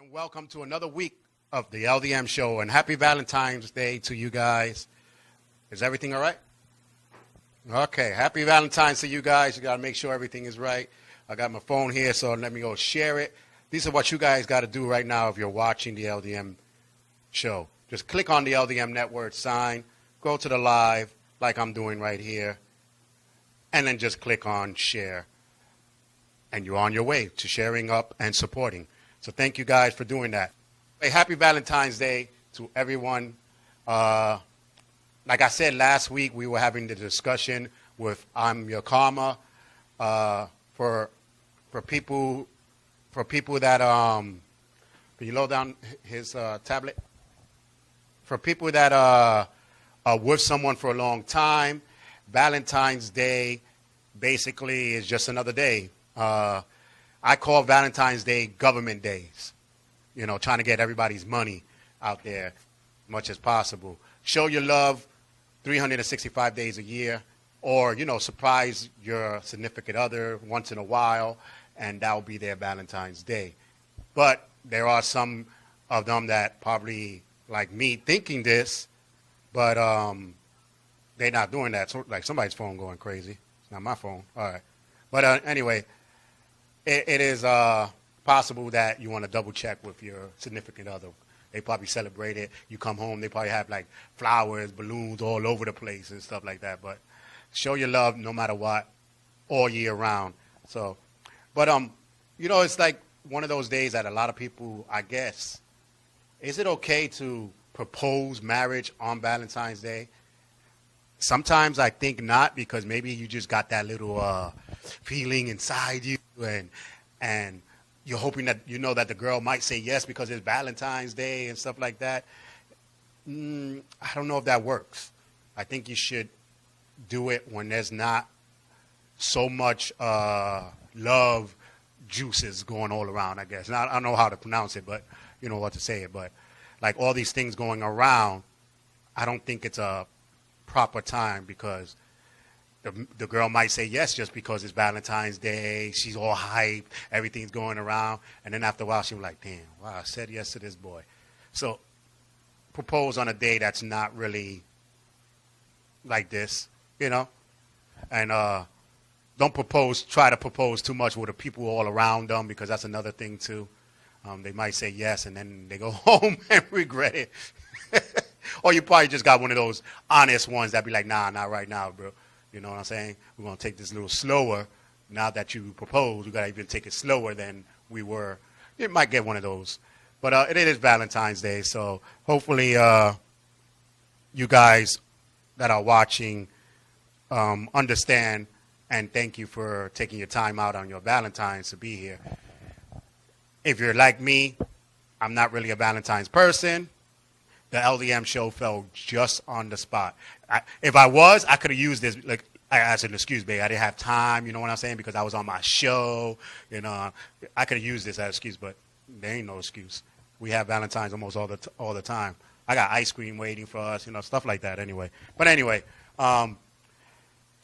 and welcome to another week of the LDM Show. And happy Valentine's Day to you guys. Is everything all right? Okay, happy Valentine's to you guys. You got to make sure everything is right. I got my phone here, so let me go share it. These are what you guys got to do right now if you're watching the LDM Show. Just click on the LDM Network sign, go to the live like I'm doing right here, and then just click on share. And you're on your way to sharing up and supporting. So thank you guys for doing that. Hey, happy Valentine's Day to everyone. Like I said last week, we were having the discussion with I'm Your Karma for people that can you load down his tablet? For people that are with someone for a long time, Valentine's Day basically is just another day. I call Valentine's Day government days, you know, trying to get everybody's money out there as much as possible. Show your love 365 days a year, or, you know, surprise your significant other once in a while, and that will be their Valentine's Day. But there are some of them that probably, like me, thinking this, but they're not doing that. So, like, somebody's phone going crazy. It's not my phone. All right. But anyway, it is possible that you want to double check with your significant other. They probably celebrate it. You come home, they probably have like flowers, balloons all over the place and stuff like that. But show your love no matter what, all year round. So, but you know, it's like one of those days that a lot of people, I guess, is it okay to propose marriage on Valentine's Day? Sometimes I think not, because maybe you just got that little feeling inside you, and you're hoping that you know that the girl might say yes because it's Valentine's Day and stuff like that. I don't know if that works. I think you should do it when there's not so much love juices going all around, I guess. Now, I don't know how to pronounce it, but you know what to say it. But like all these things going around, I don't think it's a proper time, because the girl might say yes just because it's Valentine's Day. She's all hyped. Everything's going around. And then after a while, she'll be like, damn, wow, I said yes to this boy. So propose on a day that's not really like this, you know? And don't try to propose too much with the people all around them, because that's another thing too. They might say yes, and then they go home and regret it. Or you probably just got one of those honest ones that be like, nah, not right now, bro. You know what I'm saying? We're going to take this a little slower. Now that you propose, we got to even take it slower than we were. You might get one of those. But it is Valentine's Day, so hopefully you guys that are watching understand, and thank you for taking your time out on your Valentine's to be here. If you're like me, I'm not really a Valentine's person. The LDM show fell just on the spot. If I was, I could have used this like as an excuse, babe. I didn't have time, you know what I'm saying, because I was on my show. You know, I could have used this as an excuse, but there ain't no excuse. We have Valentine's almost all the time. I got ice cream waiting for us, you know, stuff like that. Anyway, but anyway,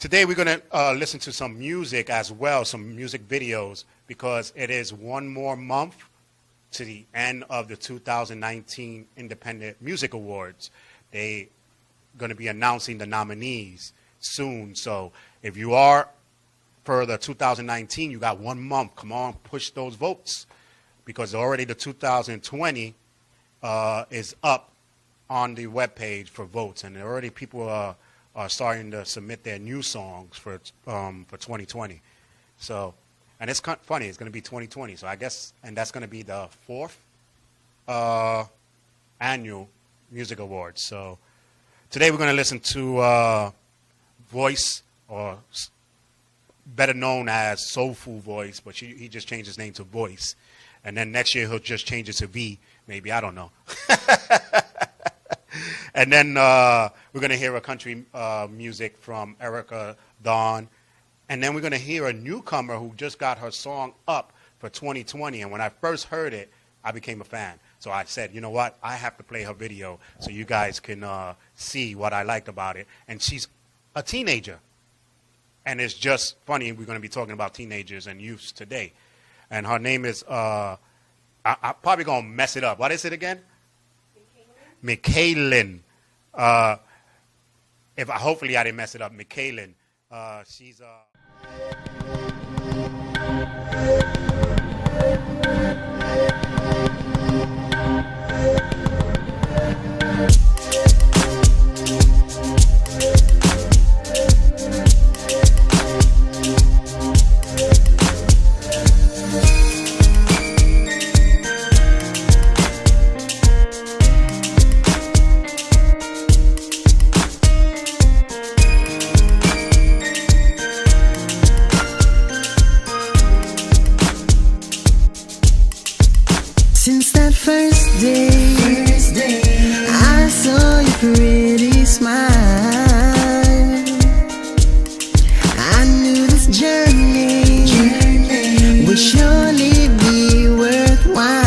today we're gonna listen to some music as well, some music videos, because it is one more month to the end of the 2019 Independent Music Awards. They going to be announcing the nominees soon. So if you are for the 2019, you got 1 month. Come on, push those votes, because already the 2020 is up on the webpage for votes, and already people are starting to submit their new songs for 2020. So. And it's kind of funny, it's going to be 2020, so I guess, and that's going to be the 4th annual Music Awards. So today we're going to listen to Voice, or better known as Soulful Voice, but he just changed his name to Voice. And then next year he'll just change it to V, maybe, I don't know. And then we're going to hear a country music from Erica Dawn. And then we're going to hear a newcomer who just got her song up for 2020. And when I first heard it, I became a fan. So I said, you know what? I have to play her video so you guys can see what I liked about it. And she's a teenager. And it's just funny, we're going to be talking about teenagers and youths today. And her name is I'm probably gonna mess it up. What is it again? Mikalyn. If hopefully I didn't mess it up. Mikalyn. She's Since that first day, I saw your pretty smile. I knew this journey would surely be worthwhile.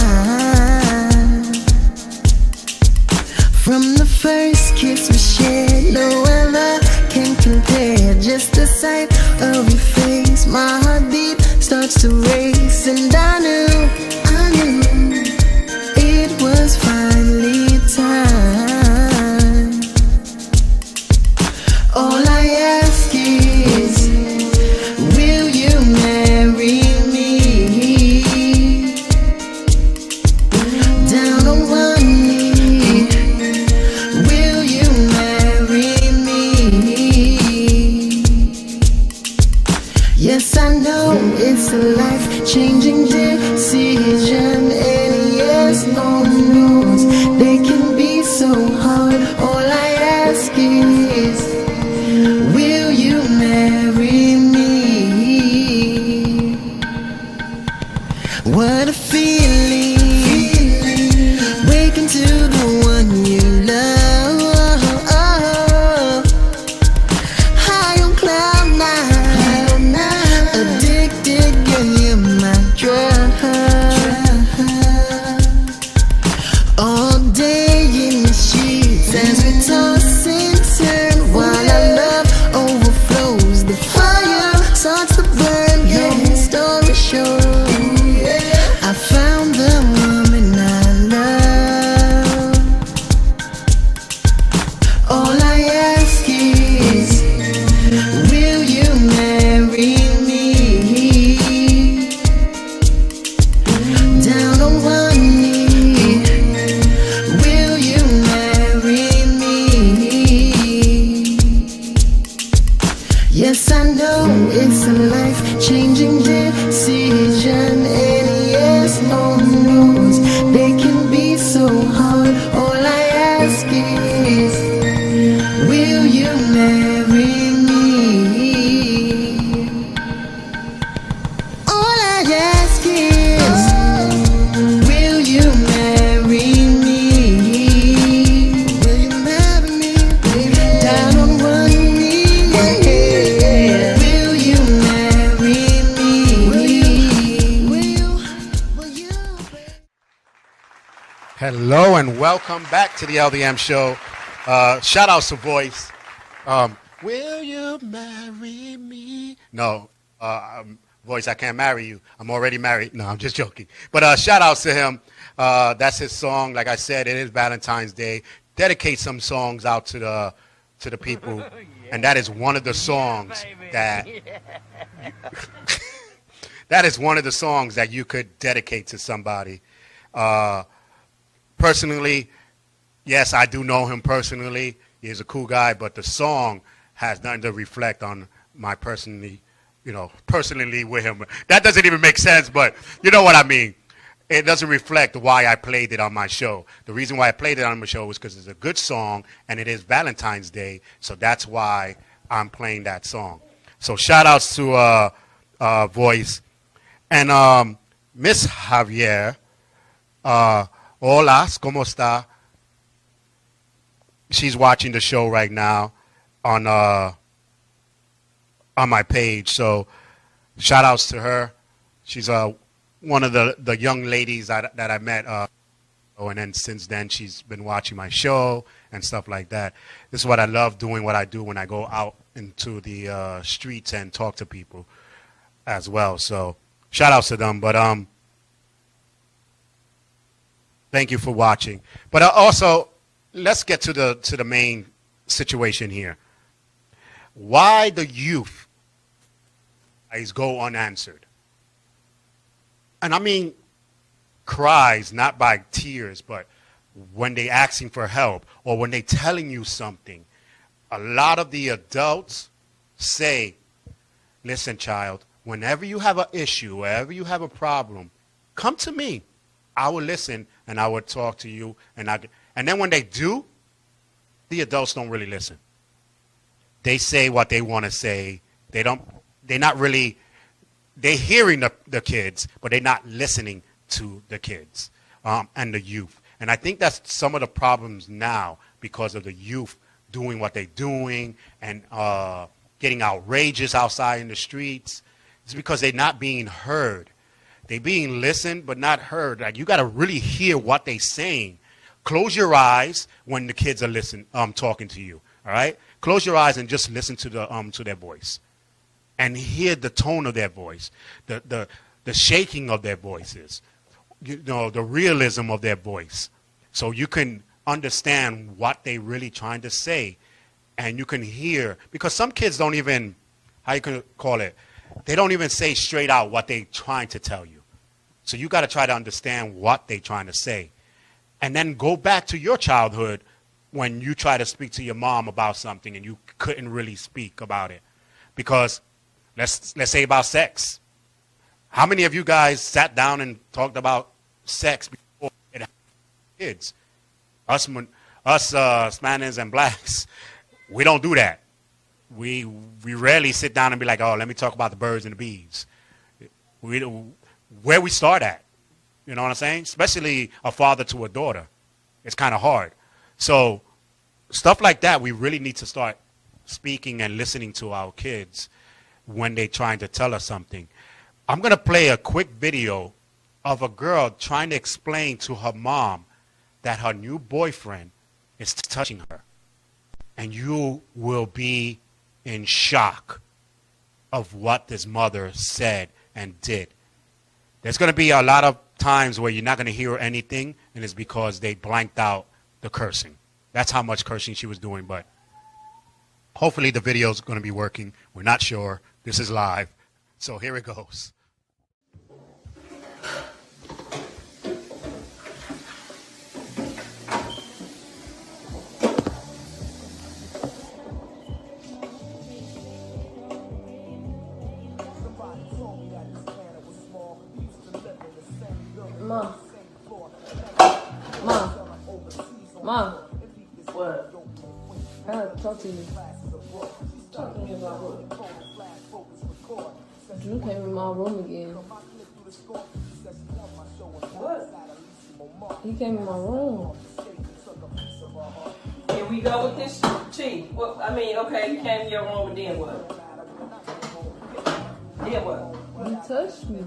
From the first kiss we shared, no other can compare. Just the sight of your face, my heartbeat starts to race, and I knew it was finally time. All I ask is, will you marry me? Down on one knee, will you marry me? Yes, I know it's a life-changing decision, and yes, no knows they can be so hard. All I ask is, will you marry me? What a feeling, waking to the one you love, high on cloud nine, addicted, girl, you're my drug. All day in the sheets as we toss and turn, while our love overflows, the fire starts to burn. Your story short, I found the woman I love. All I ask is, will you marry me? Down on one knee, will you marry me? Yes, I know it's a life-changing decision, and yes, no knows they can be so hard. All I ask is, will you marry me? All I ask is, will you marry me? Will you marry me? Down on one knee, will you marry me? Will you? hello and welcome back to the LDM Show. Shout out to Voice. Will you marry me? No, Voice, I can't marry you. I'm already married. No, I'm just joking. But shout outs to him. That's his song. Like I said, it is Valentine's Day. Dedicate some songs out to the people, and that is one of the songs that that is one of the songs that you could dedicate to somebody. Personally, yes, I do know him personally. He's a cool guy, but the song has nothing to reflect on my personally with him. That doesn't even make sense, but you know what I mean. It doesn't reflect why I played it on my show. The reason why I played it on my show was because it's a good song, and it is Valentine's Day, so that's why I'm playing that song. So shout outs to Voice. And Miss Javier, hola, ¿cómo está? She's watching the show right now on my page. So shout outs to her. She's one of the young ladies that I met. And then since then, she's been watching my show and stuff like that. This is what I love doing, what I do when I go out into the streets and talk to people as well. So shout outs to them. But Thank you for watching. But also, let's get to the main situation here. Why the youth go unanswered? And I mean cries, not by tears, but when they asking for help or when they telling you something. A lot of the adults say, listen, child, whenever you have an issue, wherever you have a problem, come to me. I will listen and I will talk to you. And then when they do, the adults don't really listen. They say what they want to say. They're not really, they're hearing the kids, but they're not listening to the kids and the youth. And I think that's some of the problems now because of the youth doing what they're doing and getting outrageous outside in the streets. It's because they're not being heard. They're being listened but not heard. Like, you got to really hear what they're saying. Close your eyes when the kids are talking to you. All right? Close your eyes and just listen to their voice, and hear the tone of their voice, the shaking of their voices, the realism of their voice, so you can understand what they really trying to say, and you can hear, because some kids don't even, how you can call it, they don't even say straight out what they trying to tell you. So you got to try to understand what they trying to say, and then go back to your childhood when you try to speak to your mom about something and you couldn't really speak about it, because let's say about sex. How many of you guys sat down and talked about sex before it had kids? Us Spaniards and blacks, we don't do that. We rarely sit down and be like, oh, let me talk about the birds and the bees. Where we start at, you know what I'm saying? Especially a father to a daughter. It's kind of hard. So stuff like that, we really need to start speaking and listening to our kids when they're trying to tell us something. I'm going to play a quick video of a girl trying to explain to her mom that her new boyfriend is touching her. And you will be in shock of what this mother said and did. There's going to be a lot of times where you're not going to hear anything, and it's because they blanked out the cursing. That's how much cursing she was doing, but hopefully the video is going to be working. We're not sure. This is live. So here it goes. Mom. What? I have to talk to you. Talk to me about what? Drew came in my room again. What? He came in my room. Here we go with this chief. Well, I mean, okay, you came in your room, and then what? Then what? He touched me.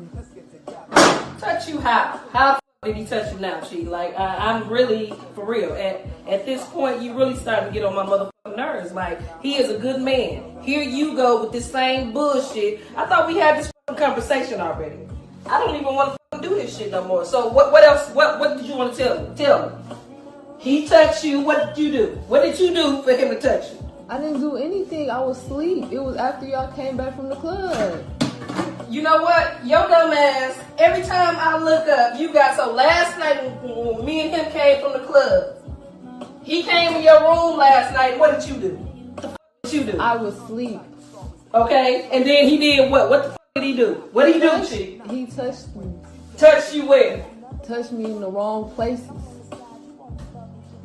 Touch you how? How did he touch you now, Chief? Like, I'm really, for real, at this point, you really starting to get on my motherfucking nerves. Like, he is a good man. Here you go with this same bullshit. I thought we had this fucking conversation already. I don't even want to fucking do this shit no more. So what else, what did you want to tell me? Tell me. He touched you, what did you do? What did you do for him to touch you? I didn't do anything. I was asleep. It was after y'all came back from the club. You know what? Your dumb ass, every time I look up, you got, so last night when me and him came from the club, he came in your room last night, what did you do? What the fuck did you do? I was asleep. Okay, and then he did what? What the fuck did he do? What did he do, Chief? He touched me. Touched you where? Touched me in the wrong places.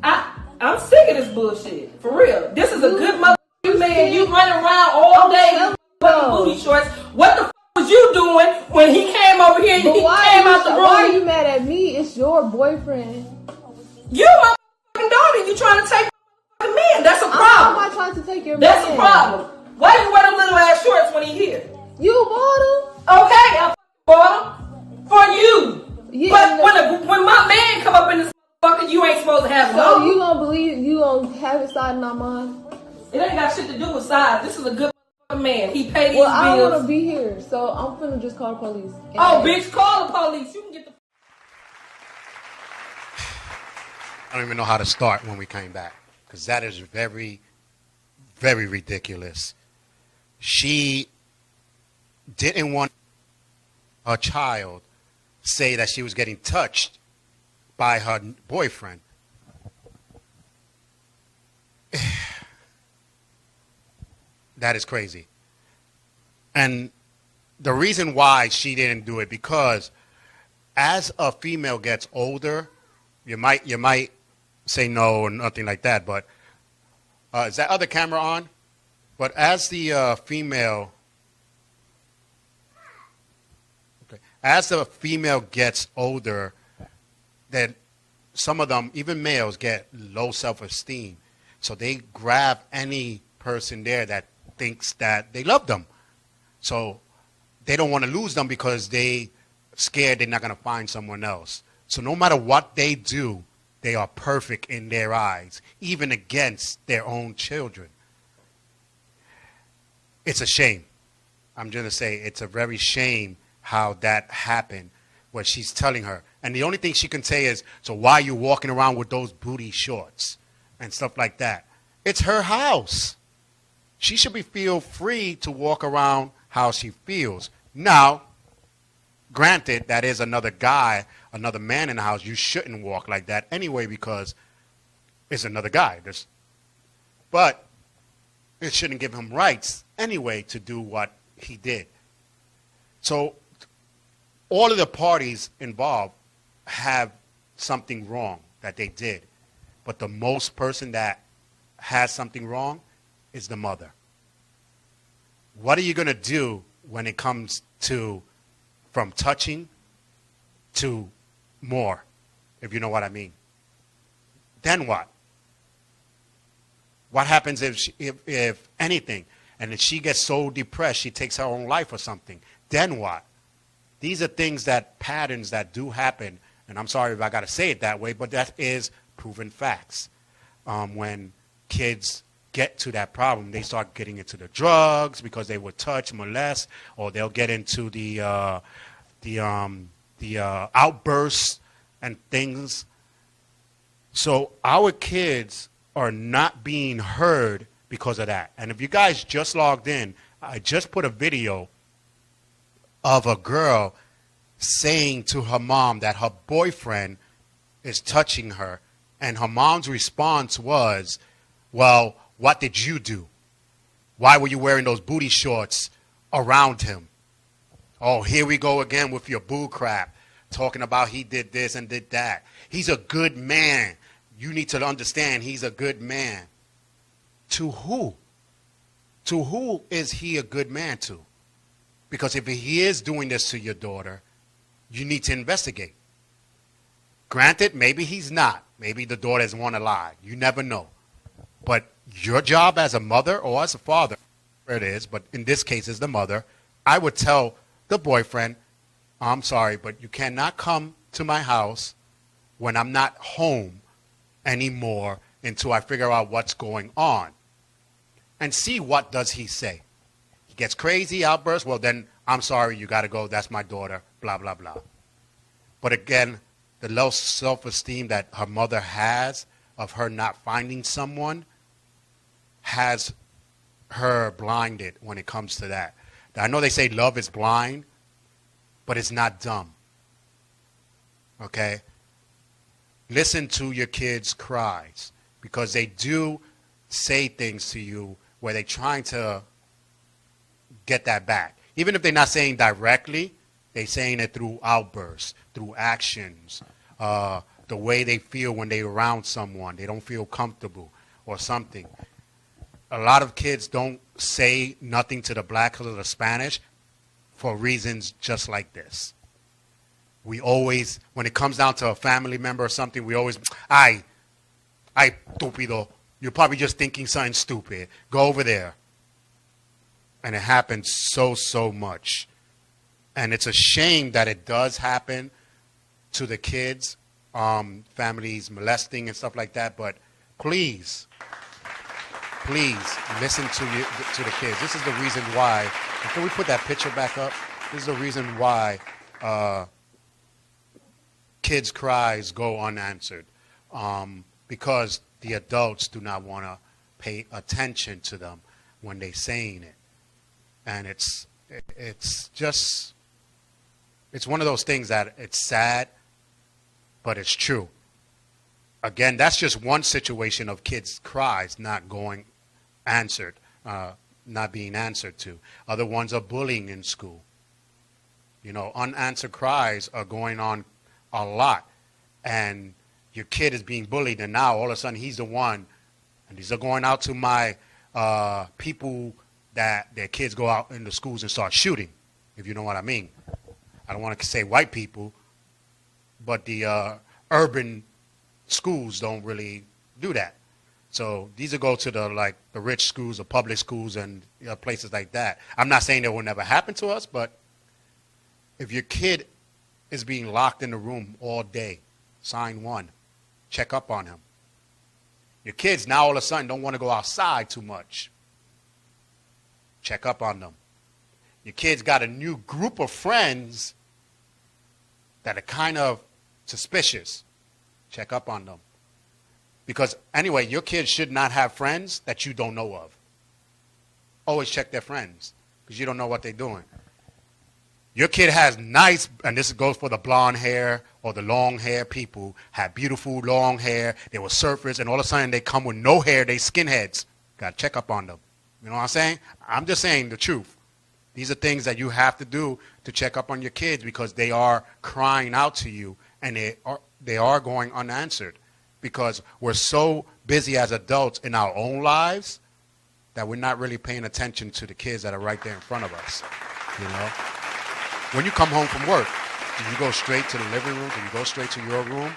I'm sick of this bullshit. For real. This is a good motherfucking man. You running around all day in fucking booty shorts. What the fuck was you doing when he came over here and he came out the room? Why are you mad at me? It's your boyfriend. You my fucking daughter. You trying to take my fucking man. That's a problem. How am I trying to take your man? That's a problem. Why you wear them little ass shorts when he here? You bought him? Okay, I bought them for you. Yeah, but when my man come up in this motherfucker, you ain't supposed to have him. So you gonna believe, you gonna have it side in my mind? It ain't got shit to do with size. This is a good man. He paid these bills. Well, I don't want to be here, so I'm finna just call the police. Oh, bitch, call the police. You can get the... I don't even know how to start when we came back because that is very, very ridiculous. She didn't want her child say that she was getting touched by her boyfriend. That is crazy. And the reason why she didn't do it, because as a female gets older, you might say no or nothing like that, but is that other camera on? But as the female gets older, then some of them, even males, get low self-esteem. So they grab any person there that thinks that they love them. So they don't want to lose them because they scared they're not going to find someone else. So no matter what they do, they are perfect in their eyes, even against their own children. It's a shame. I'm going to say it's a very shame how that happened, what she's telling her. And the only thing she can say is, so why are you walking around with those booty shorts and stuff like that? It's her house. She should feel free to walk around how she feels. Now, granted, that is another guy, another man in the house. You shouldn't walk like that anyway because it's another guy. But it shouldn't give him rights anyway to do what he did. So all of the parties involved have something wrong that they did. But the most person that has something wrong is the mother. What are you going to do when it comes to from touching to more, if you know what I mean? Then what? What happens if anything, and if she gets so depressed she takes her own life or something? Then what? These are things patterns that do happen, and I'm sorry if I got to say it that way, but that is proven facts. When kids get to that problem, they start getting into the drugs because they were touched, molest, or they'll get into the outbursts and things. So our kids are not being heard because of that. And if you guys just logged in, I just put a video of a girl saying to her mom that her boyfriend is touching her. And her mom's response was, well, what did you do? Why were you wearing those booty shorts around him? Oh, here we go again with your boo crap, talking about he did this and did that. He's a good man. You need to understand he's a good man. To who? To who is he a good man to? Because if he is doing this to your daughter, you need to investigate. Granted, maybe he's not. Maybe the daughter doesn't want to lie. You never know. But your job as a mother or as a father, whatever it is, but in this case as the mother, I would tell the boyfriend, I'm sorry, but you cannot come to my house when I'm not home anymore until I figure out what's going on. And see what does he say. He gets crazy, outbursts, well then, I'm sorry, you got to go, that's my daughter, blah, blah, blah. But again, the low self-esteem that her mother has of her not finding someone has her blinded when it comes to that. I know they say love is blind, but it's not dumb. Okay? Listen to your kids' cries because they do say things to you where they're trying to get that back. Even if they're not saying directly, they're saying it through outbursts, through actions, the way they feel when they're around someone. They don't feel comfortable or something. A lot of kids don't say nothing to the black or the Spanish for reasons just like this. We always, when it comes down to a family member or something, we always, ay, estúpido. You're probably just thinking something stupid. Go over there. And it happens so much. And it's a shame that it does happen to the kids, families molesting and stuff like that. But please listen to the kids. This is the reason why. Can we put that picture back up? This is the reason why kids' cries go unanswered. because the adults do not want to pay attention to them when they're saying it. And it's one of those things that it's sad, but it's true. Again, that's just one situation of kids' cries not going answered, not being answered to. Other ones are bullying in school. You know, unanswered cries are going on a lot. And your kid is being bullied, and now all of a sudden he's the one. And these are going out to my people that their kids go out in the schools and start shooting, if you know what I mean. I don't want to say white people, but the urban schools don't really do that. So these will go to the rich schools or public schools and places like that. I'm not saying that will never happen to us, but if your kid is being locked in the room all day, sign one, check up on him. Your kids now all of a sudden don't want to go outside too much. Check up on them. Your kids got a new group of friends that are kind of suspicious. Check up on them. Because anyway, your kids should not have friends that you don't know of. Always check their friends because you don't know what they're doing. Your kid has nice, and this goes for the blonde hair or the long hair people, have beautiful long hair. They were surfers, and all of a sudden they come with no hair. They skinheads. Got to check up on them. You know what I'm saying? I'm just saying the truth. These are things that you have to do to check up on your kids because they are crying out to you, and they are going unanswered because we're so busy as adults in our own lives that we're not really paying attention to the kids that are right there in front of us, you know? When you come home from work, do you go straight to the living room? Do you go straight to your room?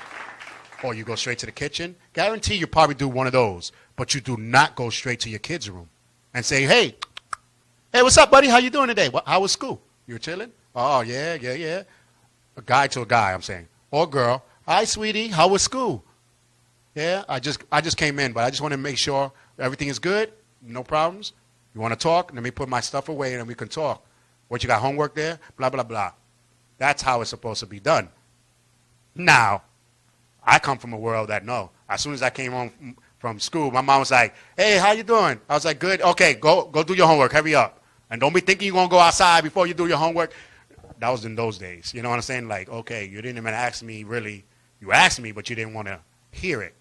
Or you go straight to the kitchen? Guarantee you probably do one of those, but you do not go straight to your kid's room and say, hey, what's up, buddy? How you doing today? How was school? You chilling? Oh, yeah. A guy to a guy, I'm saying. Or girl, hi, sweetie, how was school? Yeah, I just came in, but I just want to make sure everything is good, no problems. You want to talk? Let me put my stuff away and then we can talk. What, you got homework there? Blah, blah, blah. That's how it's supposed to be done. Now, I come from a world that, no. As soon as I came home from school, my mom was like, hey, how you doing? I was like, good. Okay, go do your homework. Hurry up. And don't be thinking you're going to go outside before you do your homework. That was in those days. You know what I'm saying? Like, okay, you didn't even ask me really. You asked me, but you didn't want to hear it.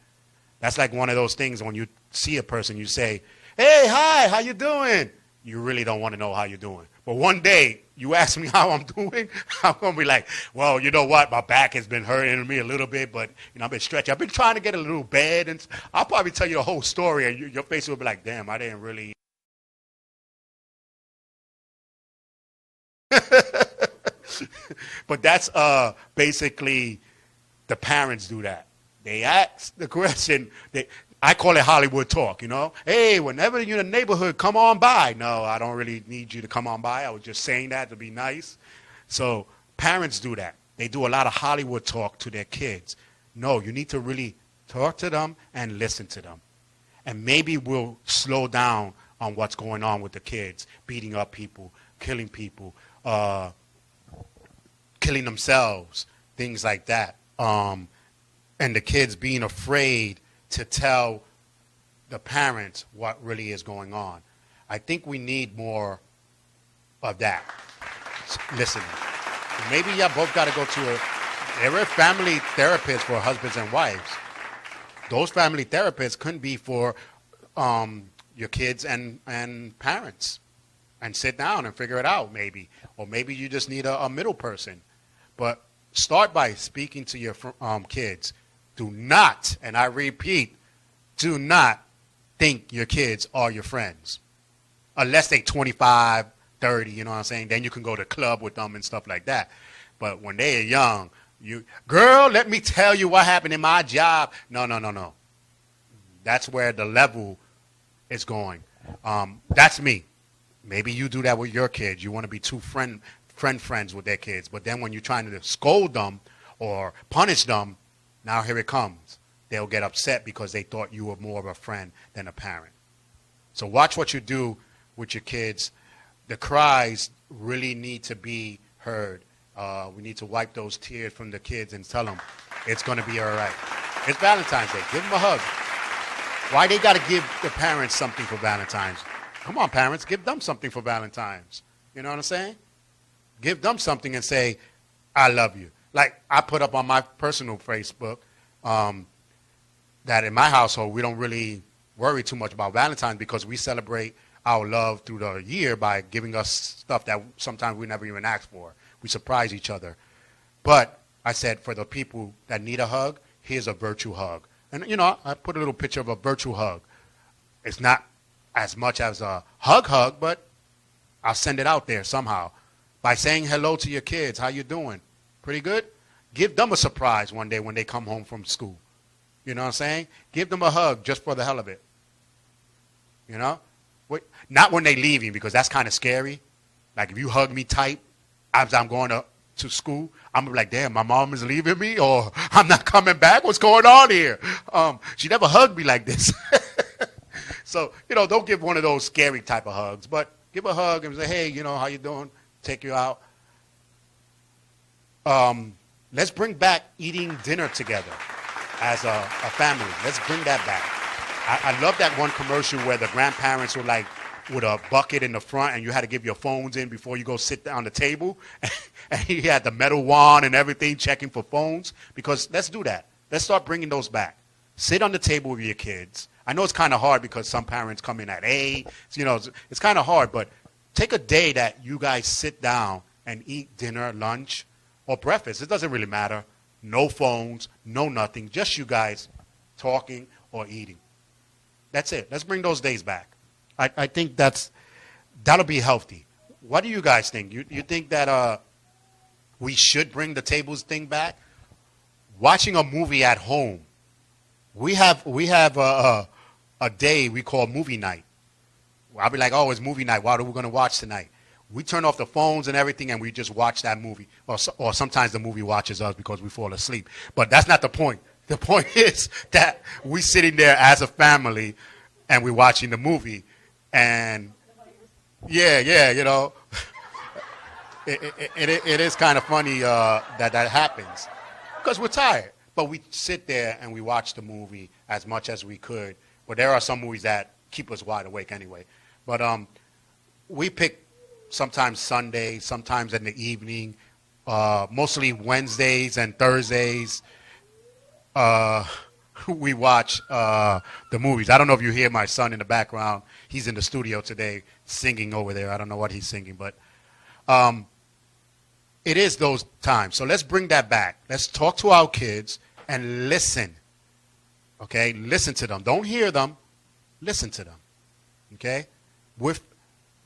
That's like one of those things when you see a person, you say, hey, hi, how you doing? You really don't want to know how you're doing. But one day, you ask me how I'm doing, I'm going to be like, well, you know what? My back has been hurting me a little bit, but I've been stretching. I've been trying to get a little bed. And I'll probably tell you the whole story, and your face will be like, damn, I didn't really. But that's basically the parents do that. They ask the question. I call it Hollywood talk, you know. Hey, whenever you're in the neighborhood, come on by. No, I don't really need you to come on by. I was just saying that to be nice. So parents do that. They do a lot of Hollywood talk to their kids. No, you need to really talk to them and listen to them. And maybe we'll slow down on what's going on with the kids, beating up people, killing people, killing themselves, things like that. And the kids being afraid to tell the parents what really is going on. I think we need more of that. Listening. Maybe y'all both got to go to there are family therapists for husbands and wives. Those family therapists couldn't be for your kids and parents. And sit down and figure it out maybe. Or maybe you just need a middle person. But start by speaking to your kids. Do not, and I repeat, do not think your kids are your friends. Unless they're 25, 30, you know what I'm saying? Then you can go to club with them and stuff like that. But when they're young, girl, let me tell you what happened in my job. No. That's where the level is going. That's me. Maybe you do that with your kids. You want to be too friends with their kids. But then when you're trying to scold them or punish them, now here it comes. They'll get upset because they thought you were more of a friend than a parent. So watch what you do with your kids. The cries really need to be heard. We need to wipe those tears from the kids and tell them it's going to be all right. It's Valentine's Day. Give them a hug. Why they got to give the parents something for Valentine's? Come on, parents, give them something for Valentine's. You know what I'm saying? Give them something and say, I love you. Like I put up on my personal Facebook that in my household, we don't really worry too much about Valentine's because we celebrate our love through the year by giving us stuff that sometimes we never even ask for. We surprise each other. But I said, for the people that need a hug, here's a virtual hug. And, you know, I put a little picture of a virtual hug. It's not as much as a hug, but I'll send it out there somehow by saying hello to your kids. How you doing? Pretty good? Give them a surprise one day when they come home from school. You know what I'm saying? Give them a hug just for the hell of it. You know? Not when they leave you, because that's kind of scary. Like if you hug me tight as I'm going to school, I'm like, damn, my mom is leaving me or I'm not coming back. What's going on here? She never hugged me like this. So, you know, don't give one of those scary type of hugs, but give a hug and say, hey, you know, how you doing? Take you out. Let's bring back eating dinner together as a family. Let's bring that back. I love that one commercial where the grandparents were like with a bucket in the front and you had to give your phones in before you go sit down the table. And he had the metal wand and everything checking for phones. Because let's do that. Let's start bringing those back. Sit on the table with your kids. I know it's kind of hard because some parents come in at 8. You know, it's kind of hard. But take a day that you guys sit down and eat dinner, lunch, or breakfast. It doesn't really matter. No phones, no nothing. Just you guys talking or eating. That's it. Let's bring those days back. I think that'll be healthy. What do you guys think? You think that we should bring the tables thing back? Watching a movie at home. We have a day we call movie night. I'll be like, oh, it's movie night. What are we going to watch tonight? We turn off the phones and everything, and we just watch that movie. Or sometimes the movie watches us because we fall asleep. But that's not the point. The point is that we sitting there as a family, and we're watching the movie. And, yeah, you know, it is kind of funny that happens. Because we're tired. But we sit there and we watch the movie as much as we could. But there are some movies that keep us wide awake anyway. But we pick sometimes Sunday, sometimes in the evening, mostly Wednesdays and Thursdays. We watch the movies. I don't know if you hear my son in the background. He's in the studio today singing over there. I don't know what he's singing, but it is those times. So let's bring that back. Let's talk to our kids and listen. Okay? Listen to them. Don't hear them. Listen to them. Okay? With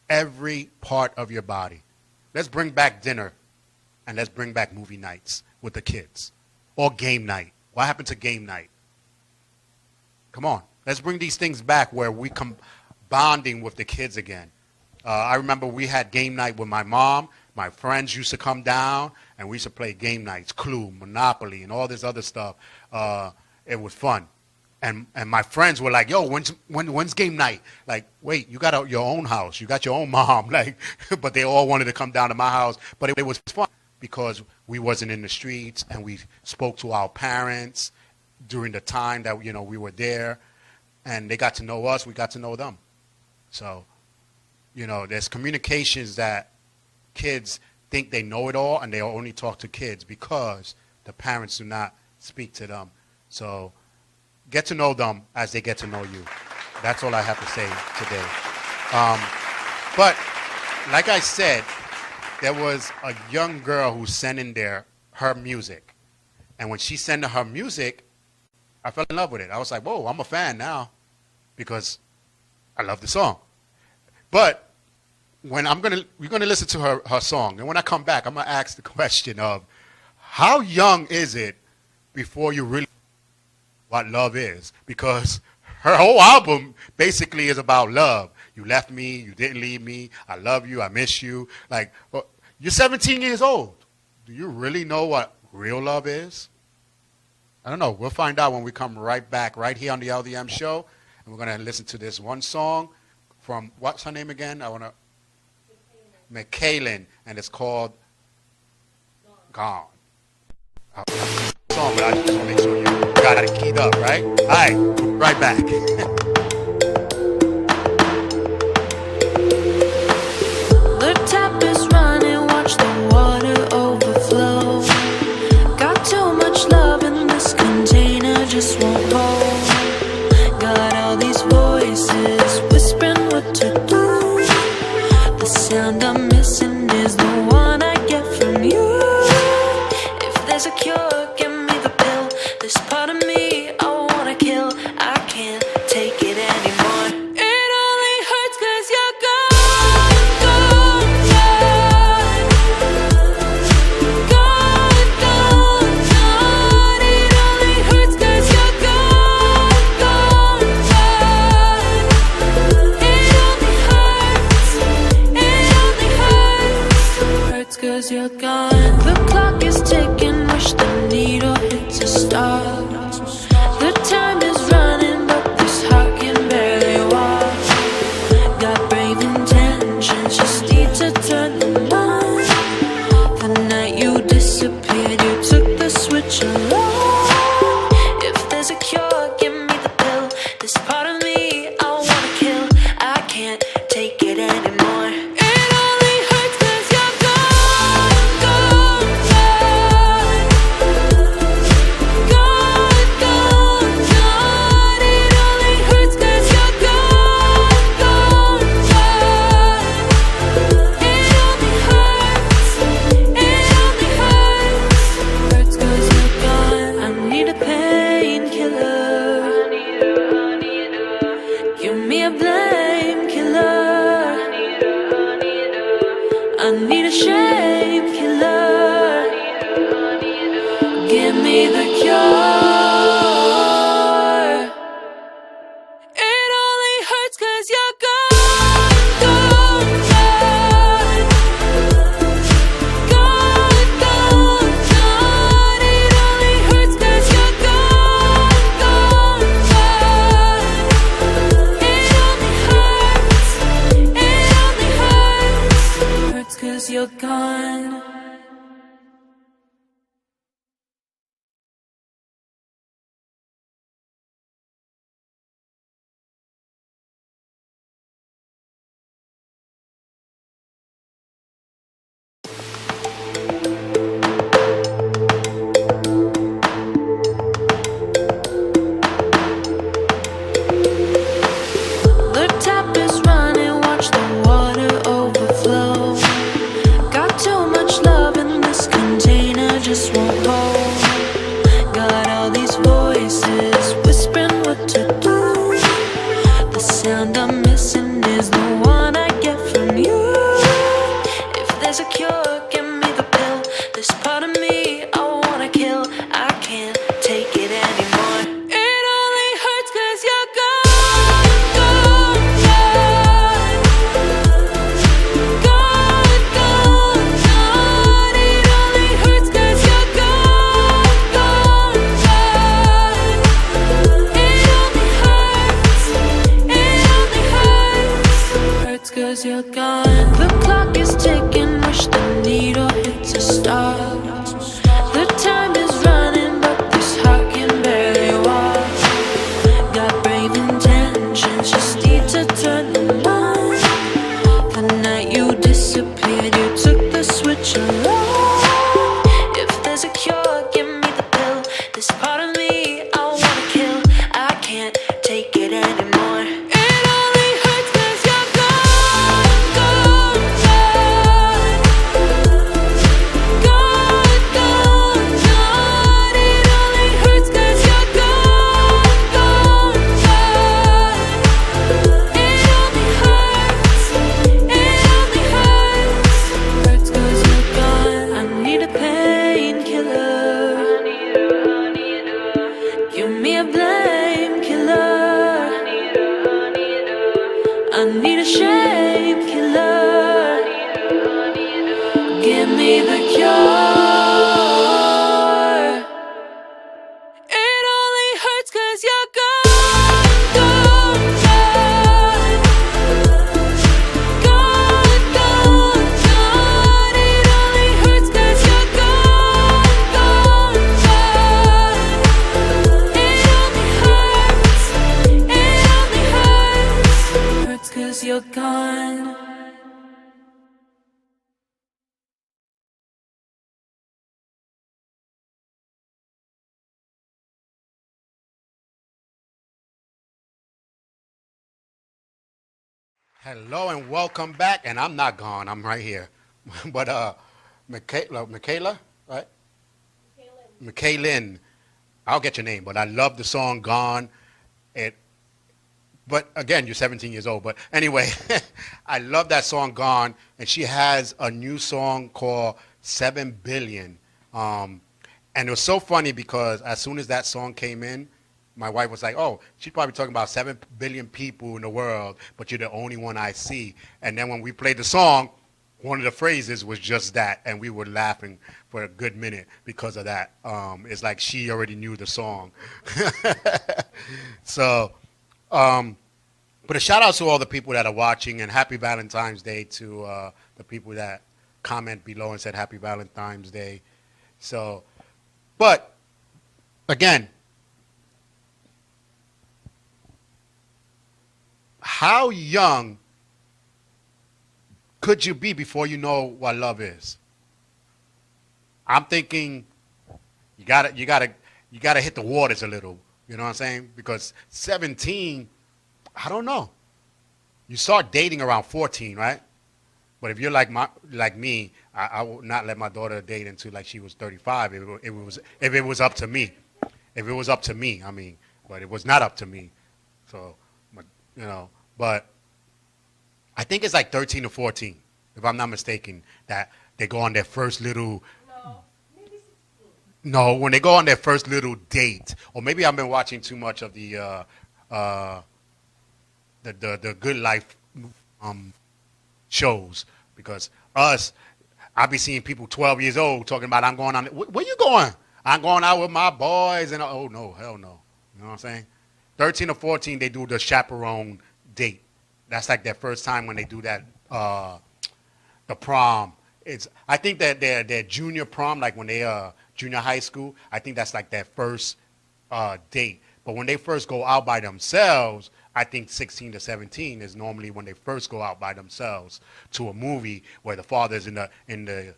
every part of your body. Let's bring back dinner and let's bring back movie nights with the kids. Or game night. What happened to game night? Come on. Let's bring these things back where we come bonding with the kids again. I remember we had game night with my mom. My friends used to come down, and we used to play game nights, Clue, Monopoly, and all this other stuff. It was fun. And my friends were like, yo, when's game night? Like, wait, you got your own house. You got your own mom. Like, but they all wanted to come down to my house. But it was fun because we wasn't in the streets, and we spoke to our parents during the time that, you know, we were there. And they got to know us. We got to know them. So, you know, there's communications that kids think they know it all, and they only talk to kids because the parents do not speak to them. So get to know them as they get to know you. That's all I have to say today. But like I said, there was a young girl who sent in there her music. And when she sent her music, I fell in love with it. I was like, whoa, I'm a fan now because I love the song. But when we're gonna listen to her song, and when I come back, I'm gonna ask the question of how young is it before you really what love is? Because her whole album basically is about love. You left me, you didn't leave me, I love you, I miss you. Like, well, you're 17 years old. Do you really know what real love is? I don't know. We'll find out when we come right back, right here on the LDM Show, and we're gonna listen to this one song from what's her name again? Mikalyn, and it's called Gone. song, but I just want to make sure you got it keyed up, right? All right, right back. The tap is running, watch the water overflow. Got too much love in this container, just won't hold. Got all these voices whispering what to do. The sound I'm missing is the one I get from you. If there's a cure, give me the pill. This part of me I wanna kill. I can't take it anymore. It only hurts 'cause you're gone, gone, gone. Gone, gone, gone. It only hurts 'cause you're gone, gone, gone. It only hurts, hurts 'cause you're gone. The clock is ticking, wish the needle hits a stop. The time is running, but this heart can barely walk. Got brave intentions, just need to turn them on. The night you disappeared, you took the switch alone. If there's a cure, give me the pill. This part of me I wanna kill. I can't take it anymore. It only hurts 'cause you're gone, gone, gone. Gone, gone, gone. It only hurts 'cause you're gone, gone, gone. It only hurts, hurts 'cause you're gone. I need a painkiller. Give me a blame killer. I need a shame killer. Give me the cure. It only hurts 'cause you're gone, gone, gone. Gone, gone, gone. It only hurts 'cause you're gone, gone, gone. It only hurts, hurts 'cause you're gone. The tap is running, watch the water overflow. Got too much love in this container, just won't hold. Got all these voices whispering what to do. The sound I'm missing is the one I get from you. If there's a cure, give me the pill. This part of me I wanna kill. I can't take it anymore. It only hurts 'cause you're gone, gone, gone. Gone, gone, gone. It only hurts 'cause you're gone, gone, gone. It only hurts, hurts 'cause you're gone. The clock is ticking, wish the needle hits a stop. The time is running, but this heart can barely walk. Got brave intentions, just need to turn them on. The night you disappeared, you took the switch alone. If there's a cure, give me the pill. This part of me I wanna kill. I can't take it anymore. It only hurts 'cause you're gone, gone, gone. Gone, gone, gone. It only hurts 'cause you're gone, gone, gone. It only hurts, hurts 'cause you're gone. I need a painkiller. Give me a blame killer. I need a shame killer. Give me the cure. It only hurts 'cause you're gone, gone, gone. Gone, gone, gone. It only hurts 'cause you're gone, gone, gone. you're gone. Hello and welcome back. And I'm not gone. I'm right here. But Mikalyn, right? Mikalyn. I'll get your name, but I love the song "Gone." But again, you're 17 years old. But anyway, I love that song "Gone," and she has a new song called "7 Billion." And it was so funny because as soon as that song came in, my wife was like, "Oh, she's probably talking about 7 billion people in the world, but you're the only one I see." And then when we played the song, one of the phrases was just that, and we were laughing for a good minute because of that. It's like she already knew the song. So, but a shout out to all the people that are watching, and happy Valentine's Day to the people that comment below and said happy Valentine's Day. So, but again, how young could you be before you know what love is? I'm thinking you gotta hit the waters a little. You know what I'm saying? Because 17, I don't know. You start dating around 14, right? But if you're like me, I would not let my daughter date until like she was 35. If it was up to me, I mean. But it was not up to me. So, you know. But I think it's like 13 or 14, if I'm not mistaken, that they go on their first little. No, maybe 16. No, when they go on their first little date, or maybe I've been watching too much of the Good Life shows, because I be seeing people 12 years old talking about I'm going on. Where you going? I'm going out with my boys, and oh no, hell no. You know what I'm saying? 13 or 14, they do the chaperone date. That's like their first time when they do that. The prom. I think that their junior prom, like when they junior high school, I think that's like their first date. But when they first go out by themselves, I think 16 to 17 is normally when they first go out by themselves to a movie where the father's in the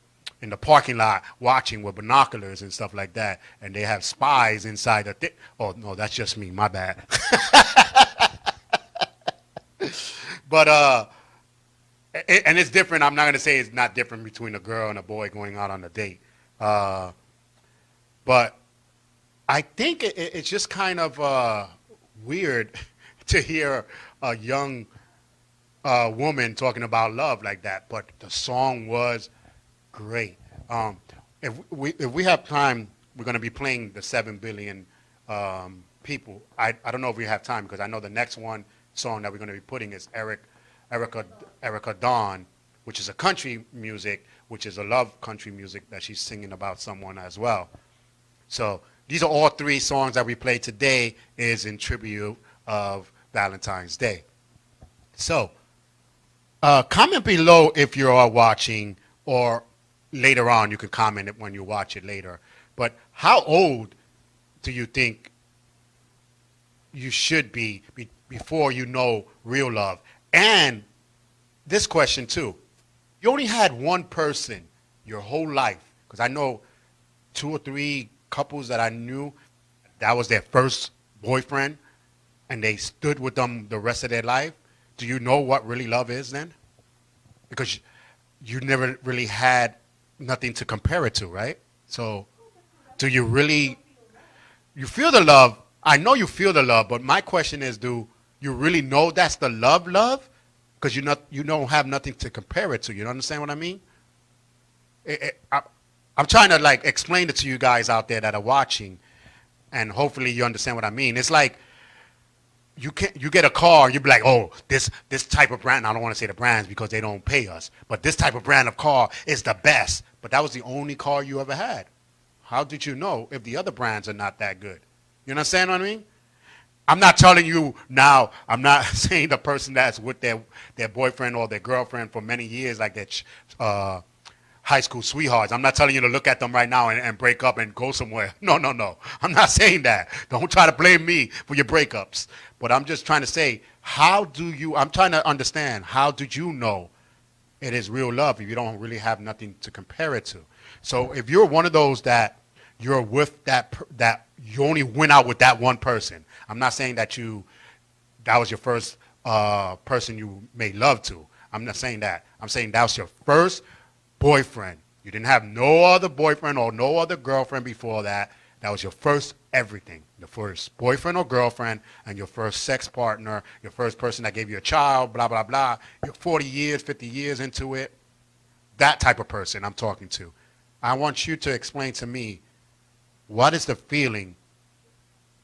parking lot watching with binoculars and stuff like that, and they have spies inside the oh no, that's just me, my bad. But and it's different. I'm not going to say it's not different between a girl and a boy going out on a date. But I think it's just kind of weird to hear a young woman talking about love like that. But the song was great. If we have time, we're going to be playing the 7 billion people. I don't know if we have time, because I know the next song that we're going to be putting is Erica Dawn, which is a country music, which is a love country music that she's singing about someone as well. So these are all 3 songs that we played today is in tribute of Valentine's Day. So comment below if you are watching, or later on you can comment it when you watch it later. But how old do you think you should be before you know real love? And this question too, you only had one person your whole life, because I know 2 or 3 couples that I knew that was their first boyfriend, and they stood with them the rest of their life. Do you know what really love is then? Because you never really had nothing to compare it to, right? So do you really, you feel the love? I know you feel the love, but my question is, do you really know that's the love? Because you don't have nothing to compare it to. You understand what I mean? I'm trying to like explain it to you guys out there that are watching, and hopefully you understand what I mean. It's like you get a car and you be like, oh, this type of brand. I don't want to say the brands because they don't pay us, but this type of brand of car is the best. But that was the only car you ever had. How did you know if the other brands are not that good? You understand what I mean? I'm not telling you now, I'm not saying the person that's with their boyfriend or their girlfriend for many years, like that, high school sweethearts. I'm not telling you to look at them right now and break up and go somewhere. No. I'm not saying that. Don't try to blame me for your breakups. But I'm just trying to say, I'm trying to understand, how did you know it is real love if you don't really have nothing to compare it to? So if you're one of those that you're with that you only went out with that one person. I'm not saying that was your first person you made love to. I'm not saying that. I'm saying that was your first boyfriend. You didn't have no other boyfriend or no other girlfriend before that. That was your first everything. The first boyfriend or girlfriend and your first sex partner, your first person that gave you a child, blah, blah, blah. You're 40 years, 50 years into it. That type of person I'm talking to. I want you to explain to me, what is the feeling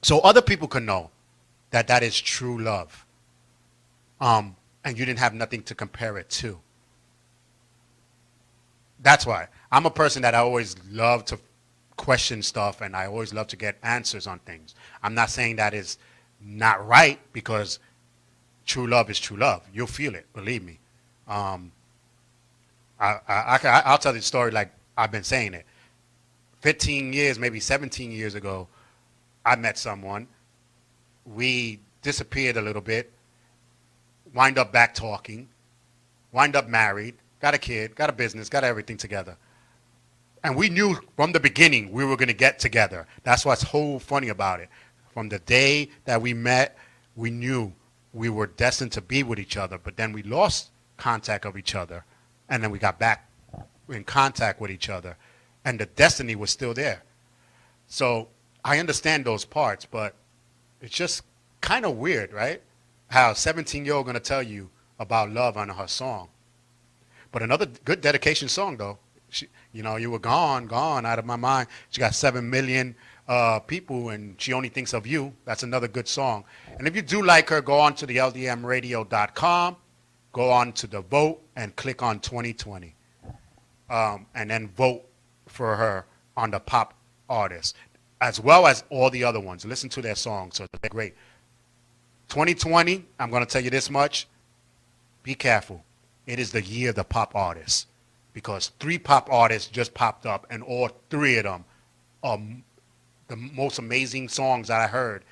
so other people can know that is true love, and you didn't have nothing to compare it to. That's why I'm a person that I always love to question stuff, and I always love to get answers on things. I'm not saying that is not right, because true love is true love. You'll feel it, believe me. I'll tell the story like I've been saying it. 15 years, maybe 17 years ago, I met someone. We disappeared a little bit, wind up back talking, wind up married, got a kid, got a business, got everything together. And we knew from the beginning we were going to get together. That's what's so funny about it. From the day that we met, we knew we were destined to be with each other, but then we lost contact of each other, and then we got back in contact with each other, and the destiny was still there. So I understand those parts, but it's just kind of weird, right? How a 17-year-old going to tell you about love on her song. But another good dedication song, though. You were gone out of my mind. She got 7 million people, and she only thinks of you. That's another good song. And if you do like her, go on to the LDMradio.com, go on to the vote, and click on 2020. And then vote for her on the pop artist, as well as all the other ones. Listen to their songs. So they're great. 2020, I'm going to tell you this much. Be careful. It is the year of the pop artists, because 3 pop artists just popped up, and all 3 of them are the most amazing songs that I heard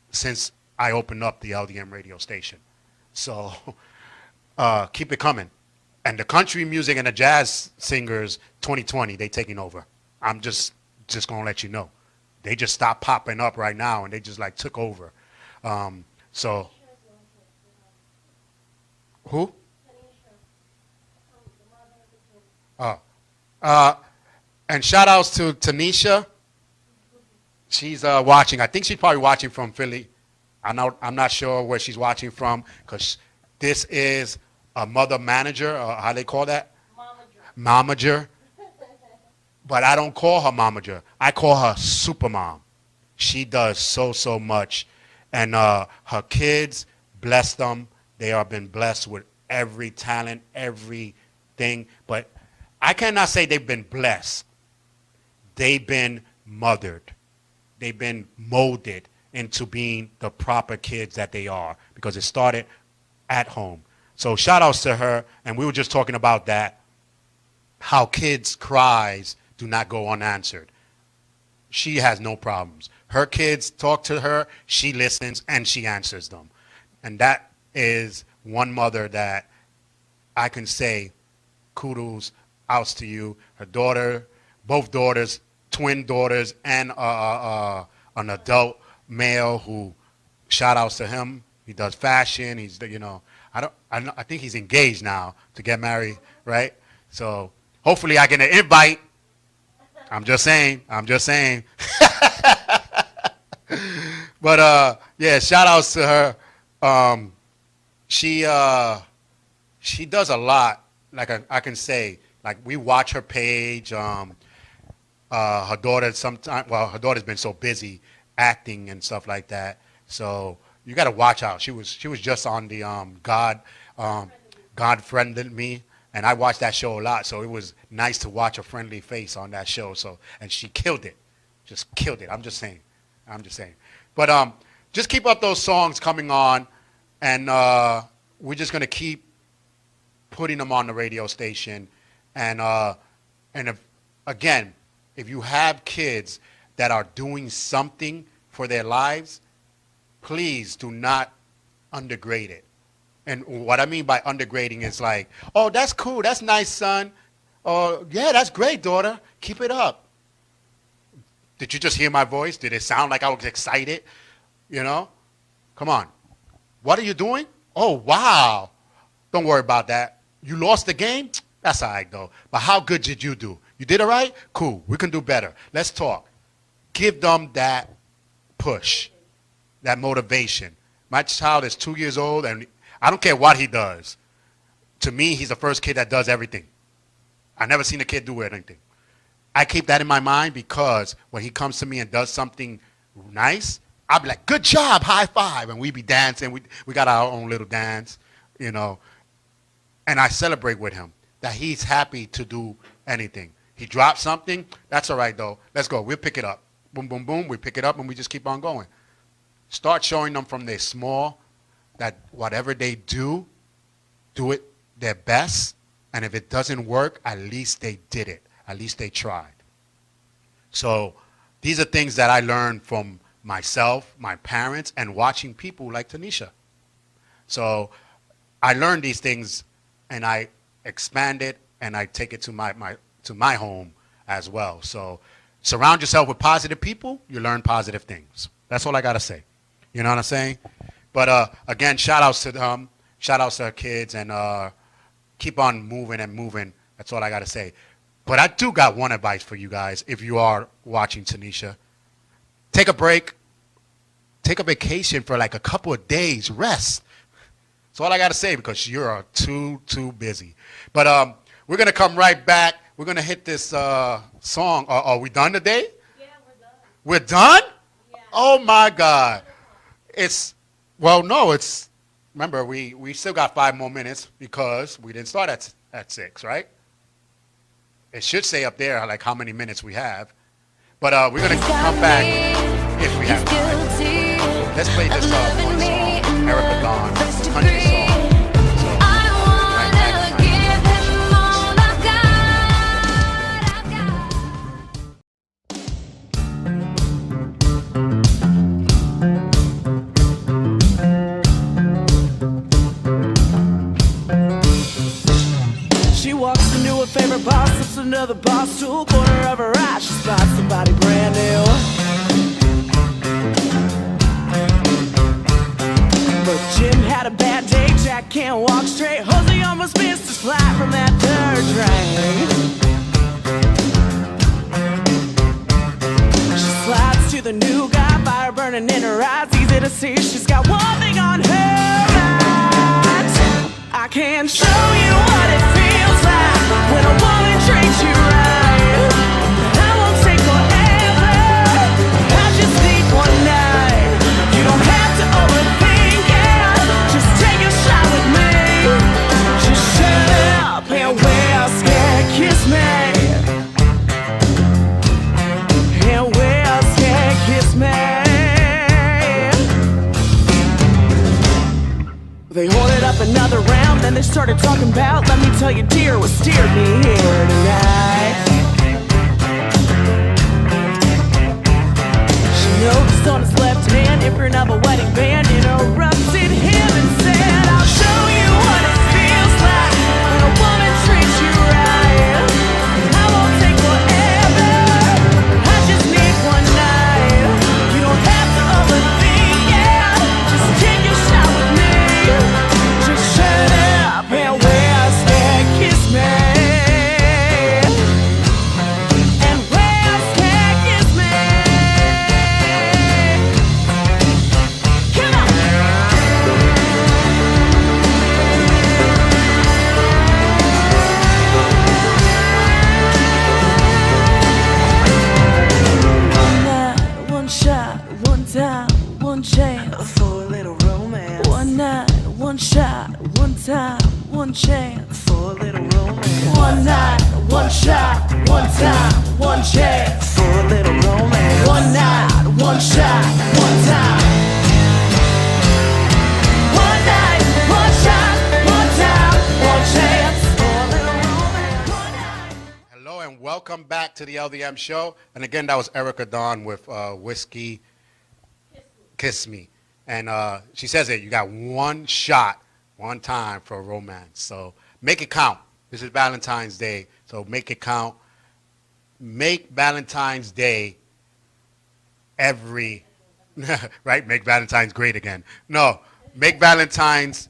since I opened up the LDM radio station. So keep it coming. And the country music and the jazz singers, 2020, they taking over. I'm just going to let you know. They just stopped popping up right now, and they just like took over. So who? And shout outs to Tanisha. She's watching. I think she's probably watching from Philly. I'm not sure where she's watching from, because this is a mother manager, or how they call that? Momager. But I don't call her momager. I call her supermom. She does so much. And her kids, bless them. They have been blessed with every talent, everything. But I cannot say they've been blessed. They've been mothered. They've been molded into being the proper kids that they are, because it started at home. So shout outs to her. And we were just talking about that, how kids' cries do not go unanswered. She has no problems. Her kids talk to her, she listens, and she answers them. And that is one mother that I can say kudos outs to you. Her daughter, both daughters, twin daughters, and an adult male who, shout outs to him. He does fashion. He's, I think he's engaged now to get married, right? So hopefully I get an invite. I'm just saying. But yeah, shout outs to her. She does a lot. Like I can say, like, we watch her page. Her daughter her daughter's been so busy acting and stuff like that. So you got to watch out. She was just on the God Friended Me, and I watched that show a lot. So it was nice to watch a friendly face on that show. So, and she killed it, just killed it. I'm just saying. But just keep up those songs coming on, and we're just gonna keep putting them on the radio station, and And again, if you have kids that are doing something for their lives, please do not undergrade it. And what I mean by undergrading is like, oh, that's cool. That's nice, son. Oh, yeah, that's great, daughter. Keep it up. Did you just hear my voice? Did it sound like I was excited? You know? Come on. What are you doing? Oh, wow. Don't worry about that. You lost the game? That's all right, though. But how good did you do? You did all right? Cool. We can do better. Let's talk. Give them that push, that motivation. My child is 2 years old, and I don't care what he does. To me, he's the first kid that does everything. I never seen a kid do anything. I keep that in my mind because when he comes to me and does something nice, I'll be like, good job, high five. And we be dancing. We got our own little dance, you know. And I celebrate with him that he's happy to do anything. He dropped something. That's all right, though. Let's go. We'll pick it up. Boom, boom, boom. We pick it up, and we just keep on going. Start showing them from their small that whatever they do it their best. And if it doesn't work, at least they did it. At least they tried. So these are things that I learned from myself, my parents, and watching people like Tanisha. So I learned these things, and I expand it, and I take it to my home as well. So surround yourself with positive people, you learn positive things. That's all I got to say. You know what I'm saying? But again, shout outs to them. Shout outs to our kids, and keep on moving and moving. That's all I got to say. But I do got one advice for you guys if you are watching Tanisha. Take a break. Take a vacation for like a couple of days. Rest. That's all I got to say because you're too busy. But we're going to come right back. We're going to hit this song. Are we done today? Yeah, we're done. We're done? Yeah. Oh, my God. Remember, we still got 5 more minutes because we didn't start at 6, right? It should say up there like how many minutes we have. But we're going to come back if we have time. Let's play this one song, Erica Dawn, country song. So, right back. She walks into her favorite boss, slips another boss to a corner of her eye. She spots somebody brand new. But Jim had a bad day, Jack can't walk straight. Jose almost missed his flight from that third train. She slides to the new guy, fire burning in her eyes. Easy to see she's got one thing on her mind. I can't show you what it feels like when a woman treats you right. I won't take forever, I just need one night. You don't have to overthink it, just take a shot with me. Just shut up and whisper, kiss me. And whisper, kiss me. They ordered up another round, then they started talking about, let me tell you, dear, what steered me here tonight. She noticed on his left hand, imprint of a wedding band, interrupted him and said, I'll show you what it feels like when a woman treats you right. I won't take forever, I just need one night. You don't have to overthink it, just take your shot with me. Just shut up and whisper, kiss me. And whisper, kiss me. Come on. One night, one shot, one time, one chance for a little romance. One night, one shot, one time, one chance for a little romance. One night, one shot, one time, one chance for a little romance. One night, one shot, one time. One night, one shot, one time, one chance for a little romance. One night. Hello and welcome welcome back to the LDM Show. And again, that was Erica Dawn with Whiskey Kiss Me. And she says it, you got one shot, one time for a romance. So make it count. This is Valentine's Day, so make it count. Make Valentine's Day every, right? Make Valentine's great again. No, make Valentine's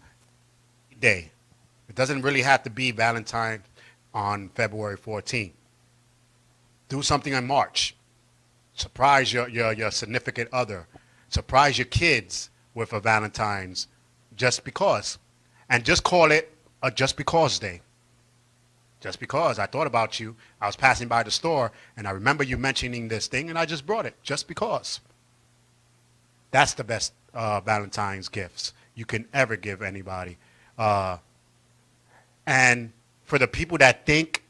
Day. It doesn't really have to be Valentine's on February 14th. Do something in March. Surprise your significant other. Surprise your kids with a Valentine's just because. And just call it a just because day. Just because. I thought about you. I was passing by the store, and I remember you mentioning this thing, and I just brought it. Just because. That's the best Valentine's gifts you can ever give anybody. And for the people that think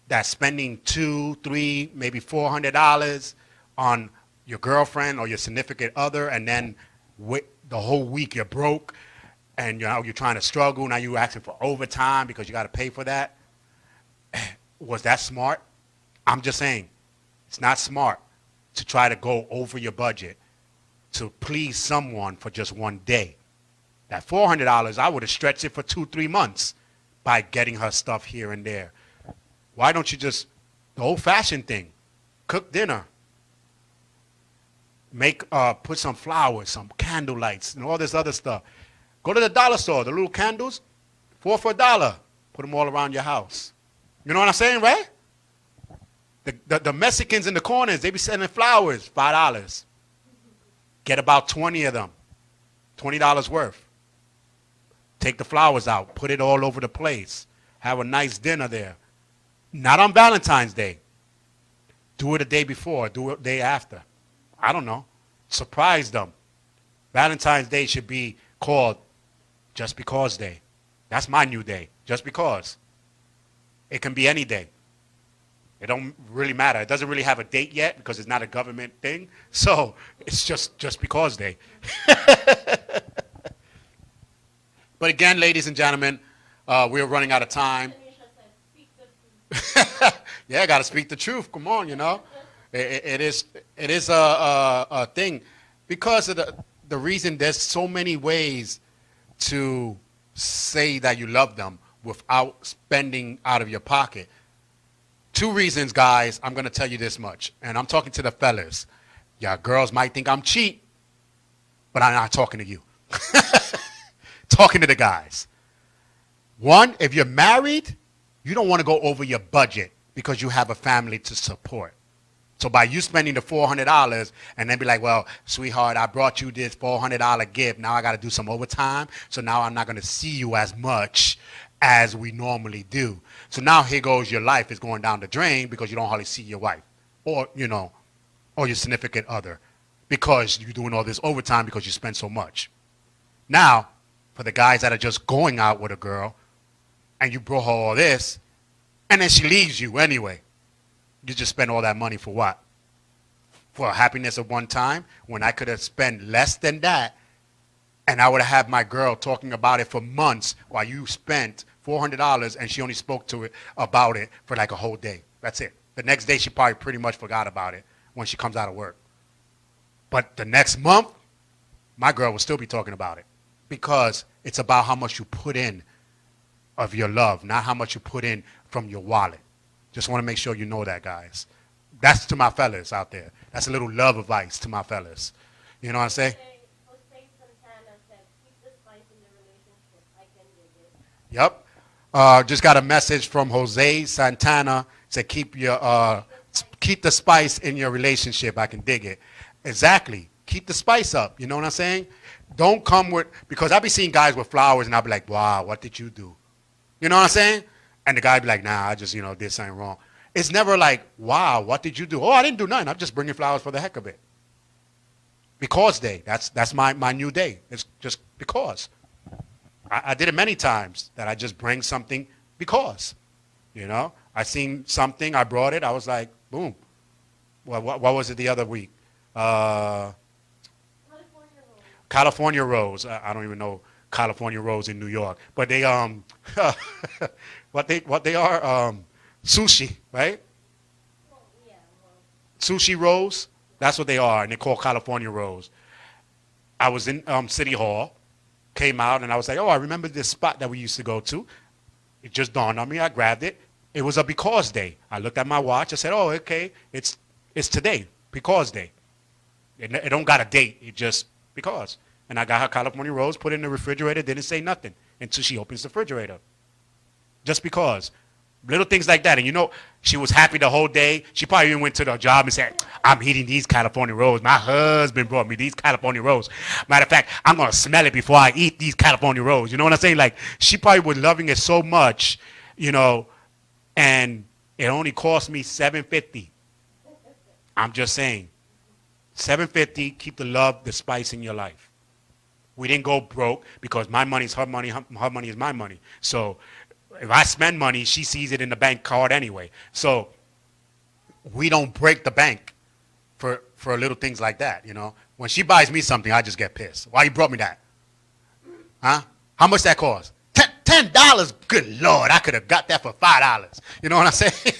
that spending $200, $300, maybe $400 on your girlfriend or your significant other, and then the whole week you're broke, and you're trying to struggle, now you're asking for overtime because you got to pay for that. Was that smart? I'm just saying, it's not smart to try to go over your budget to please someone for just one day. That $400, I would have stretched it for 2-3 months by getting her stuff here and there. Why don't you just, the old-fashioned thing, cook dinner, put some flowers, some candle lights, and all this other stuff. Go to the dollar store, the little candles, 4 for $1. Put them all around your house. You know what I'm saying, right? The Mexicans in the corners, they be selling flowers, $5. Get about 20 of them, $20 worth. Take the flowers out, put it all over the place. Have a nice dinner there. Not on Valentine's Day. Do it a day before, do it a day after. I don't know. Surprise them. Valentine's Day should be called Just Because Day. That's my new day, just because. It can be any day. It don't really matter. It doesn't really have a date yet because it's not a government thing. So it's just because day. But again, ladies and gentlemen, we're running out of time. Yeah, I got to speak the truth. Come on, It is a thing. Because of the reason there's so many ways to say that you love them without spending out of your pocket. 2 reasons, guys. I'm going to tell you this much. And I'm talking to the fellas. Y'all girls might think I'm cheap, but I'm not talking to you. Talking to the guys. 1, if you're married, you don't want to go over your budget because you have a family to support. So by you spending the $400 and then be like, well, sweetheart, I brought you this $400 gift. Now I got to do some overtime. So now I'm not going to see you as much as we normally do. So now here goes your life is going down the drain because you don't hardly see your wife or, or your significant other because you're doing all this overtime because you spend so much. Now, for the guys that are just going out with a girl and you brought her all this and then she leaves you anyway, you just spend all that money for what? For happiness of one time when I could have spent less than that and I would have had my girl talking about it for months while you spent $400 and she only spoke about it for like a whole day. That's it. The next day she probably pretty much forgot about it when she comes out of work. But the next month, my girl will still be talking about it because it's about how much you put in of your love, not how much you put in from your wallet. Just want to make sure you know that, guys. That's to my fellas out there. That's a little love advice to my fellas. You know what I'm saying? Yep. Just got a message from Jose Santana. Said keep the spice in your relationship. I can dig it. Exactly. Keep the spice up. You know what I'm saying? Don't come with, because I be seeing guys with flowers and I'll be like, wow, what did you do? You know what I'm saying? And the guy be like, nah, I just, did something wrong. It's never like, wow, what did you do? Oh, I didn't do nothing. I'm just bringing flowers for the heck of it. Because day. That's my new day. It's just because. I did it many times that I just bring something because. I seen something, I brought it, I was like, boom. Well, what was it the other week? California Rose. I don't even know California Rose in New York, but they what they are sushi, right? sushi rolls. That's what they are, and they're called California rolls. I was in City Hall, came out, and I was like, oh, I remember this spot that we used to go to. It just dawned on me. I grabbed it. It was a because day. I looked at my watch. I said, oh, okay, it's today, because day. It don't got a date. It just because. And I got her California rolls, put it in the refrigerator, didn't say nothing until she opens the refrigerator. Just because. Little things like that. And you know, she was happy the whole day. She probably even went to the job and said, I'm eating these California rolls. My husband brought me these California rolls. Matter of fact, I'm going to smell it before I eat these California rolls. You know what I'm saying? Like, she probably was loving it so much, you know, and it only cost me $7.50. I'm just saying. $7.50, keep the love, the spice in your life. We didn't go broke because my money is her money, her money is my money. So if I spend money, she sees it in the bank card anyway. So we don't break the bank for little things like that, you know. When she buys me something, I just get pissed. Why you brought me that? Huh? How much that cost? $10? Good Lord, I could have got that for $5. You know what I'm saying?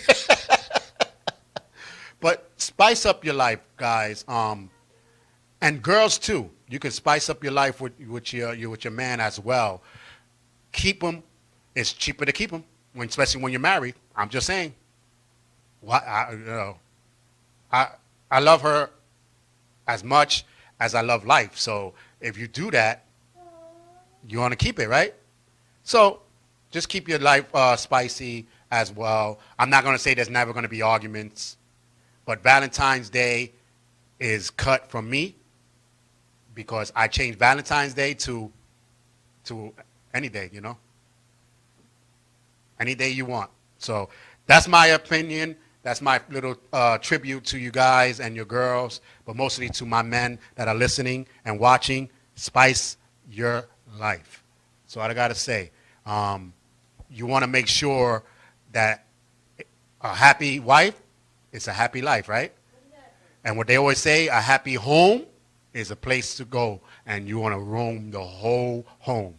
But spice up your life, guys. And girls too. You can spice up your life with your man as well. Keep them. It's cheaper to keep them, especially when you're married. I'm just saying. I love her as much as I love life. So if you do that, you want to keep it, right? So just keep your life spicy as well. I'm not going to say there's never going to be arguments, but Valentine's Day is cut from me because I changed Valentine's Day to any day, you know. Any day you want. So that's my opinion. That's my little tribute to you guys and your girls, but mostly to my men that are listening and watching. Spice your life. So I got to say, you want to make sure that a happy wife is a happy life, right? And what they always say, a happy home is a place to go, and you want to roam the whole home.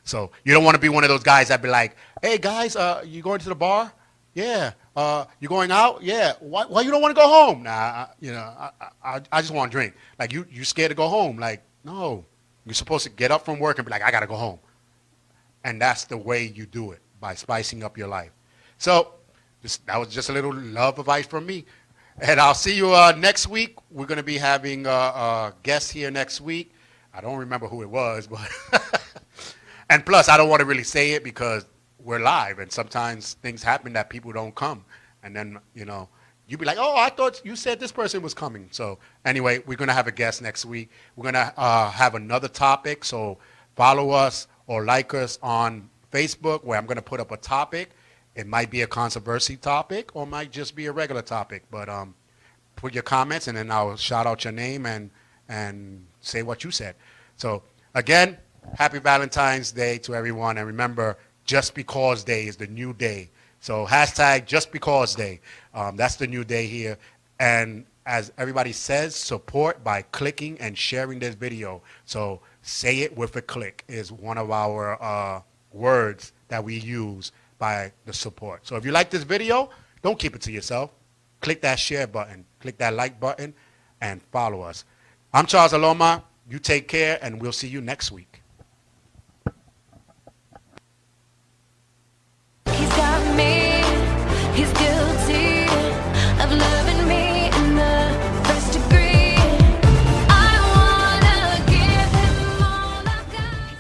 So you don't want to be one of those guys that be like, hey, guys, you going to the bar? Yeah. You going out? Yeah. Why you don't want to go home? Nah, I just want to drink. Like, you scared to go home. Like, no. You're supposed to get up from work and be like, I got to go home. And that's the way you do it, by spicing up your life. So that was just a little love advice from me. And I'll see you next week. We're going to be having a guest here next week. I don't remember who it was, but... And plus, I don't want to really say it because we're live, and sometimes things happen that people don't come. And then, you know, you be like, oh, I thought you said this person was coming. So anyway, we're going to have a guest next week. We're going to have another topic. So follow us or like us on Facebook, where I'm going to put up a topic. It might be a controversy topic or might just be a regular topic. But put your comments, and then I'll shout out your name and say what you said. So again, happy Valentine's Day to everyone. And remember, Just Because Day is the new day. So hashtag Just Because Day. That's the new day here. And as everybody says, support by clicking and sharing this video. So say it with a click is one of our words that we use by the support. So if you like this video, don't keep it to yourself. Click that share button. Click that like button and follow us. I'm Charles Laloma. You take care, and we'll see you next week.